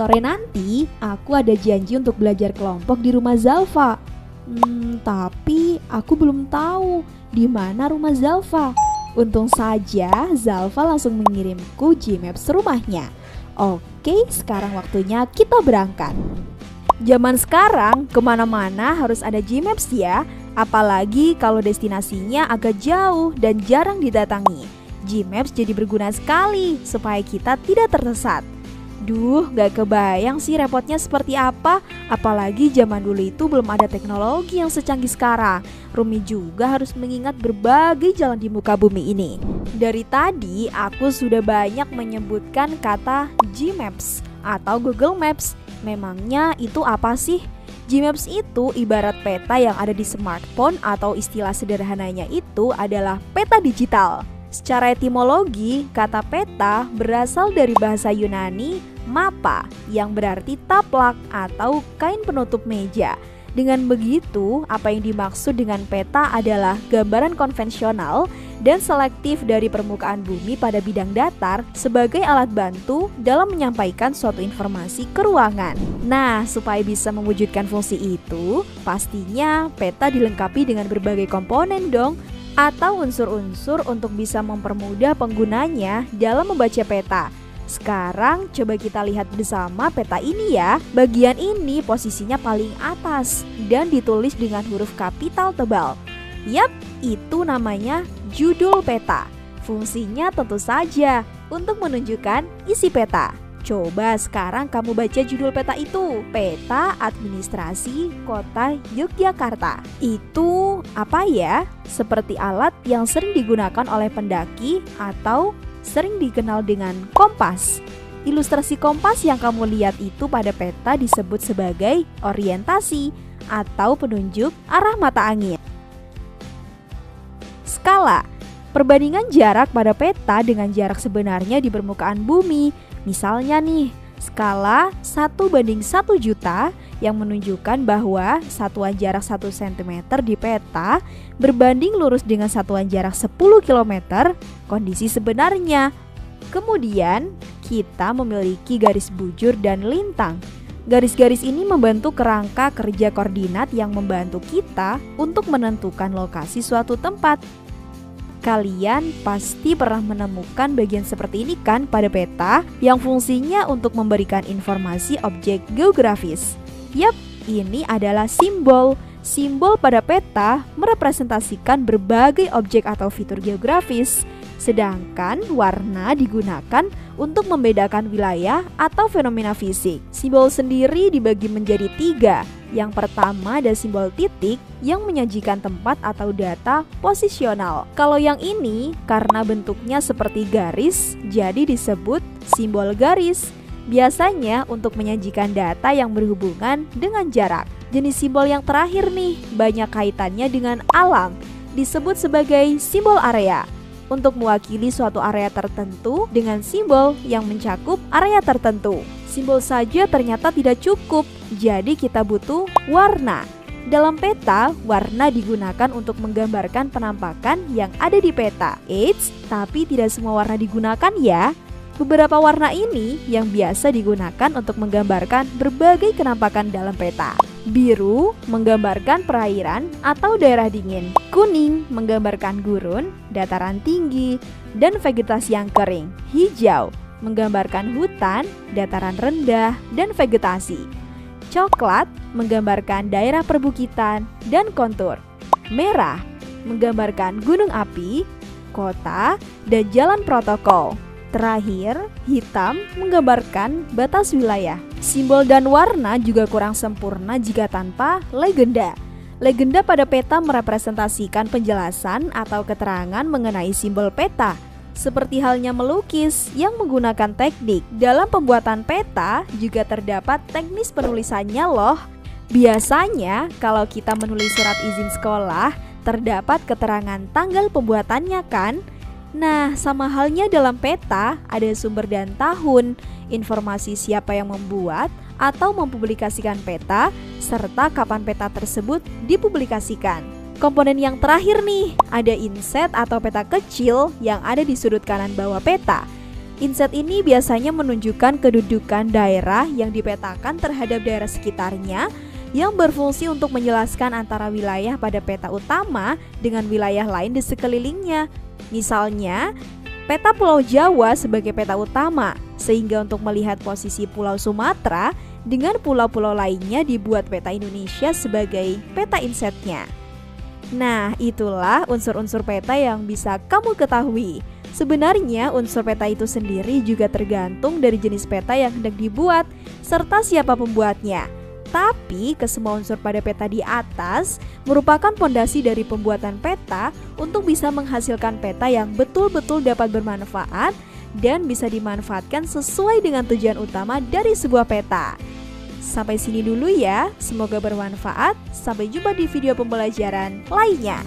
Sore nanti aku ada janji untuk belajar kelompok di rumah Zalfa. Tapi aku belum tahu di mana rumah Zalfa. Untung saja Zalfa langsung mengirimku Gmaps rumahnya. Oke, sekarang waktunya kita berangkat. Zaman sekarang kemana-mana harus ada Gmaps ya. Apalagi kalau destinasinya agak jauh dan jarang didatangi. Gmaps jadi berguna sekali supaya kita tidak tersesat. Duh, gak kebayang sih repotnya seperti apa. Apalagi zaman dulu itu belum ada teknologi yang secanggih sekarang. Rumi juga harus mengingat berbagai jalan di muka bumi ini. Dari tadi aku sudah banyak menyebutkan kata Gmaps atau Google Maps. Memangnya itu apa sih? Gmaps itu ibarat peta yang ada di smartphone, atau istilah sederhananya itu adalah peta digital. Secara etimologi, kata peta berasal dari bahasa Yunani mapa yang berarti taplak atau kain penutup meja. Dengan begitu, apa yang dimaksud dengan peta adalah gambaran konvensional dan selektif dari permukaan bumi pada bidang datar sebagai alat bantu dalam menyampaikan suatu informasi ke ruangan. Nah, supaya bisa mewujudkan fungsi itu, pastinya peta dilengkapi dengan berbagai komponen dong, atau unsur-unsur untuk bisa mempermudah penggunanya dalam membaca peta. Sekarang coba kita lihat bersama peta ini ya. Bagian ini posisinya paling atas dan ditulis dengan huruf kapital tebal. Yap, itu namanya judul peta. Fungsinya tentu saja untuk menunjukkan isi peta. Coba sekarang kamu baca judul peta itu, Peta Administrasi Kota Yogyakarta. Itu apa ya? Seperti alat yang sering digunakan oleh pendaki atau sering dikenal dengan kompas. Ilustrasi kompas yang kamu lihat itu pada peta disebut sebagai orientasi atau penunjuk arah mata angin. Skala, perbandingan jarak pada peta dengan jarak sebenarnya di permukaan bumi. Misalnya nih, skala 1:1 juta yang menunjukkan bahwa satuan jarak 1 cm di peta berbanding lurus dengan satuan jarak 10 km kondisi sebenarnya. Kemudian, kita memiliki garis bujur dan lintang. Garis-garis ini membentuk kerangka kerja koordinat yang membantu kita untuk menentukan lokasi suatu tempat. Kalian pasti pernah menemukan bagian seperti ini kan pada peta yang fungsinya untuk memberikan informasi objek geografis. Yap, ini adalah simbol. Simbol pada peta merepresentasikan berbagai objek atau fitur geografis. Sedangkan warna digunakan untuk membedakan wilayah atau fenomena fisik. Simbol sendiri dibagi menjadi 3. Yang pertama ada simbol titik yang menyajikan tempat atau data posisional. Kalau yang ini karena bentuknya seperti garis, jadi disebut simbol garis. Biasanya untuk menyajikan data yang berhubungan dengan jarak. Jenis simbol yang terakhir nih banyak kaitannya dengan alam, disebut sebagai simbol area. Untuk mewakili suatu area tertentu dengan simbol yang mencakup area tertentu. Simbol saja ternyata tidak cukup, jadi kita butuh warna. Dalam peta, warna digunakan untuk menggambarkan penampakan yang ada di peta. Eits, tapi tidak semua warna digunakan ya. Beberapa warna ini yang biasa digunakan untuk menggambarkan berbagai penampakan dalam peta. Biru menggambarkan perairan atau daerah dingin. Kuning menggambarkan gurun, dataran tinggi, dan vegetasi yang kering. Hijau menggambarkan hutan, dataran rendah, dan vegetasi. Coklat menggambarkan daerah perbukitan dan kontur. Merah menggambarkan gunung api, kota, dan jalan protokol. Terakhir, hitam menggambarkan batas wilayah. Simbol dan warna juga kurang sempurna jika tanpa legenda. Legenda pada peta merepresentasikan penjelasan atau keterangan mengenai simbol peta. Seperti halnya melukis yang menggunakan teknik. Dalam pembuatan peta juga terdapat teknis penulisannya loh. Biasanya kalau kita menulis surat izin sekolah, terdapat keterangan tanggal pembuatannya kan? Nah, sama halnya dalam peta ada sumber dan tahun, informasi siapa yang membuat atau mempublikasikan peta, serta kapan peta tersebut dipublikasikan. Komponen yang terakhir nih, ada inset atau peta kecil yang ada di sudut kanan bawah peta. Inset ini biasanya menunjukkan kedudukan daerah yang dipetakan terhadap daerah sekitarnya yang berfungsi untuk menjelaskan antara wilayah pada peta utama dengan wilayah lain di sekelilingnya. Misalnya, peta Pulau Jawa sebagai peta utama, sehingga untuk melihat posisi Pulau Sumatera dengan pulau-pulau lainnya dibuat peta Indonesia sebagai peta insetnya. Nah, itulah unsur-unsur peta yang bisa kamu ketahui. Sebenarnya unsur peta itu sendiri juga tergantung dari jenis peta yang hendak dibuat serta siapa pembuatnya. Tapi kesemua unsur pada peta di atas merupakan fondasi dari pembuatan peta untuk bisa menghasilkan peta yang betul-betul dapat bermanfaat dan bisa dimanfaatkan sesuai dengan tujuan utama dari sebuah peta. Sampai sini dulu ya, semoga bermanfaat. Sampai jumpa di video pembelajaran lainnya.